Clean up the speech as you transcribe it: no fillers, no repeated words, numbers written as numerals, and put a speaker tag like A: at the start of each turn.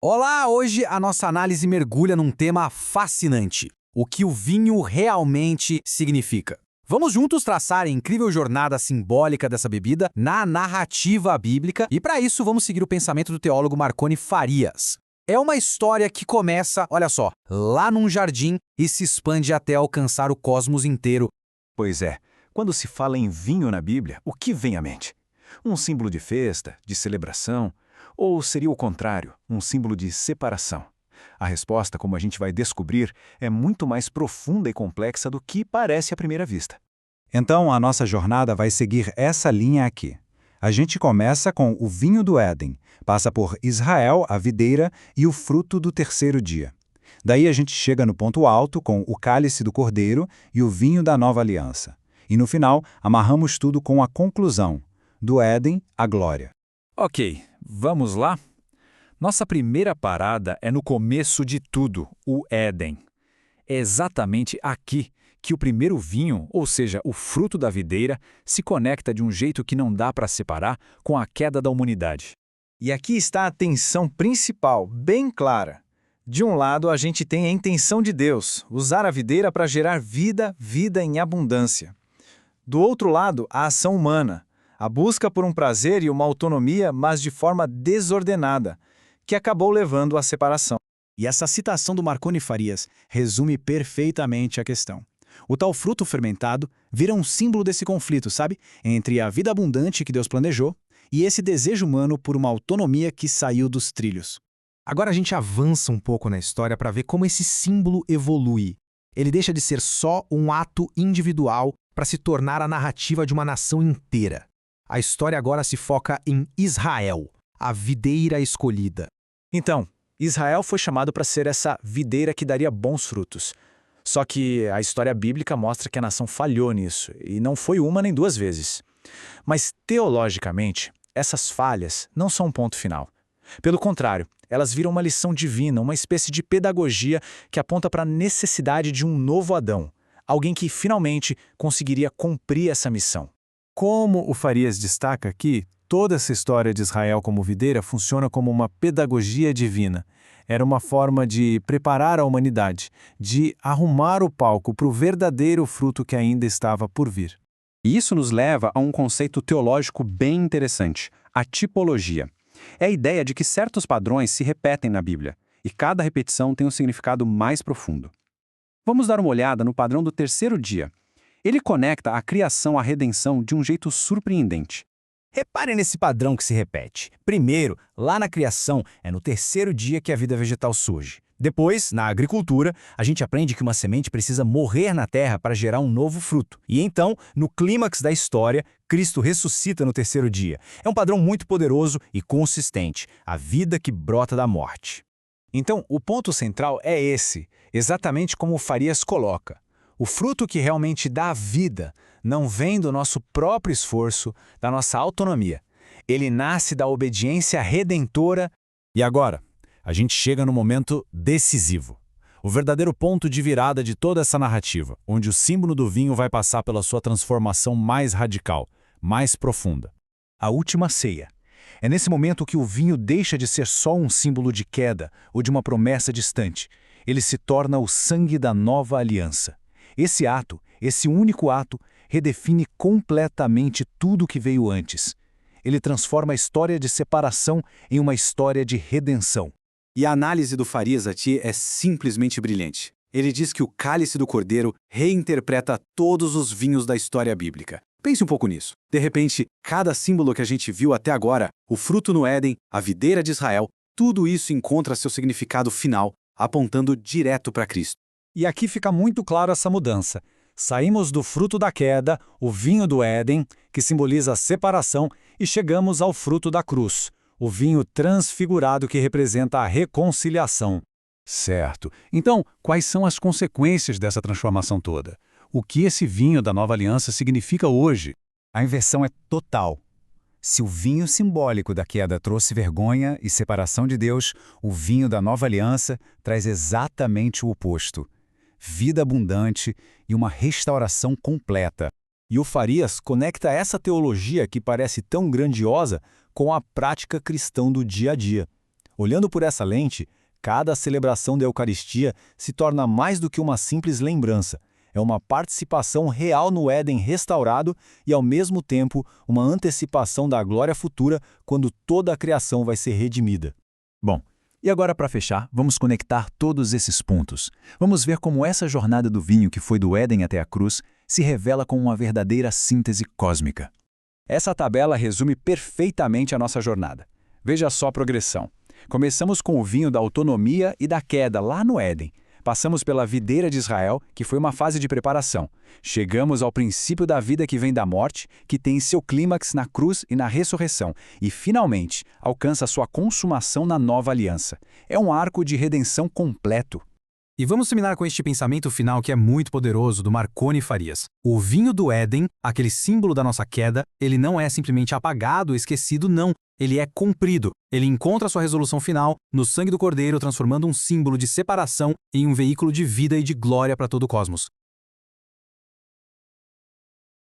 A: Olá! Hoje a nossa análise mergulha num tema fascinante: o que o vinho realmente significa. Vamos juntos traçar a incrível jornada simbólica dessa bebida na narrativa bíblica e, para isso, vamos seguir o pensamento do teólogo Marconi Farias. É uma história que começa, olha só, lá num jardim e se expande até alcançar o cosmos inteiro.
B: Pois é, quando se fala em vinho na Bíblia, o que vem à mente? Um símbolo de festa, de celebração? Ou seria o contrário, um símbolo de separação? A resposta, como a gente vai descobrir, é muito mais profunda e complexa do que parece à primeira vista.
C: Então, a nossa jornada vai seguir essa linha aqui. A gente começa com o vinho do Éden, passa por Israel, a videira, e o fruto do terceiro dia. Daí a gente chega no ponto alto com o cálice do cordeiro e o vinho da nova aliança. E no final, amarramos tudo com a conclusão: do Éden à glória.
B: Ok, vamos lá? Nossa primeira parada é no começo de tudo, o Éden. É exatamente aqui que o primeiro vinho, ou seja, o fruto da videira, se conecta de um jeito que não dá para separar com a queda da humanidade.
D: E aqui está a tensão principal, bem clara. De um lado, a gente tem a intenção de Deus, usar a videira para gerar vida, vida em abundância. Do outro lado, a ação humana, a busca por um prazer e uma autonomia, mas de forma desordenada, que acabou levando à separação.
E: E essa citação do Marconi Farias resume perfeitamente a questão. O tal fruto fermentado vira um símbolo desse conflito, sabe? Entre a vida abundante que Deus planejou e esse desejo humano por uma autonomia que saiu dos trilhos.
F: Agora a gente avança um pouco na história para ver como esse símbolo evolui. Ele deixa de ser só um ato individual para se tornar a narrativa de uma nação inteira. A história agora se foca em Israel, a videira escolhida.
D: Então, Israel foi chamado para ser essa videira que daria bons frutos. Só que a história bíblica mostra que a nação falhou nisso, e não foi uma nem duas vezes. Mas, teologicamente, essas falhas não são um ponto final. Pelo contrário, elas viram uma lição divina, uma espécie de pedagogia que aponta para a necessidade de um novo Adão, alguém que finalmente conseguiria cumprir essa missão.
G: Como o Farias destaca aqui, toda essa história de Israel como videira funciona como uma pedagogia divina. Era uma forma de preparar a humanidade, de arrumar o palco para o verdadeiro fruto que ainda estava por vir.
C: E isso nos leva a um conceito teológico bem interessante: a tipologia. É a ideia de que certos padrões se repetem na Bíblia, e cada repetição tem um significado mais profundo. Vamos dar uma olhada no padrão do terceiro dia. Ele conecta a criação à redenção de um jeito surpreendente.
A: Reparem nesse padrão que se repete. Primeiro, lá na criação, é no terceiro dia que a vida vegetal surge. Depois, na agricultura, a gente aprende que uma semente precisa morrer na terra para gerar um novo fruto. E então, no clímax da história, Cristo ressuscita no terceiro dia. É um padrão muito poderoso e consistente, a vida que brota da morte.
D: Então, o ponto central é esse, exatamente como o Farias coloca. O fruto que realmente dá vida não vem do nosso próprio esforço, da nossa autonomia. Ele nasce da obediência redentora.
G: E agora, a gente chega no momento decisivo. O verdadeiro ponto de virada de toda essa narrativa, onde o símbolo do vinho vai passar pela sua transformação mais radical, mais profunda.
D: A última ceia. É nesse momento que o vinho deixa de ser só um símbolo de queda ou de uma promessa distante. Ele se torna o sangue da nova aliança. Esse ato, esse único ato, redefine completamente tudo o que veio antes. Ele transforma a história de separação em uma história de redenção.
H: E a análise do Farias aqui é simplesmente brilhante. Ele diz que o cálice do cordeiro reinterpreta todos os vinhos da história bíblica. Pense um pouco nisso. De repente, cada símbolo que a gente viu até agora, o fruto no Éden, a videira de Israel, tudo isso encontra seu significado final, apontando direto para Cristo.
G: E aqui fica muito claro essa mudança. Saímos do fruto da queda, o vinho do Éden, que simboliza a separação, e chegamos ao fruto da cruz, o vinho transfigurado que representa a reconciliação.
B: Certo. Então, quais são as consequências dessa transformação toda? O que esse vinho da nova aliança significa hoje?
C: A inversão é total. Se o vinho simbólico da queda trouxe vergonha e separação de Deus, o vinho da nova aliança traz exatamente o oposto: vida abundante e uma restauração completa.
D: E o Farias conecta essa teologia que parece tão grandiosa com a prática cristã do dia a dia.
C: Olhando por essa lente, cada celebração da Eucaristia se torna mais do que uma simples lembrança. É uma participação real no Éden restaurado e, ao mesmo tempo, uma antecipação da glória futura quando toda a criação vai ser redimida.
B: Bom, e agora para fechar, vamos conectar todos esses pontos. Vamos ver como essa jornada do vinho que foi do Éden até a cruz se revela como uma verdadeira síntese cósmica. Essa tabela resume perfeitamente a nossa jornada. Veja só a progressão. Começamos com o vinho da autonomia e da queda lá no Éden. Passamos pela videira de Israel, que foi uma fase de preparação. Chegamos ao princípio da vida que vem da morte, que tem seu clímax na cruz e na ressurreição, e, finalmente, alcança sua consumação na nova aliança. É um arco de redenção completo.
A: E vamos terminar com este pensamento final que é muito poderoso do Marconi Farias. O vinho do Éden, aquele símbolo da nossa queda, ele não é simplesmente apagado ou esquecido, não. Ele é cumprido. Ele encontra sua resolução final no sangue do Cordeiro, transformando um símbolo de separação em um veículo de vida e de glória para todo o cosmos.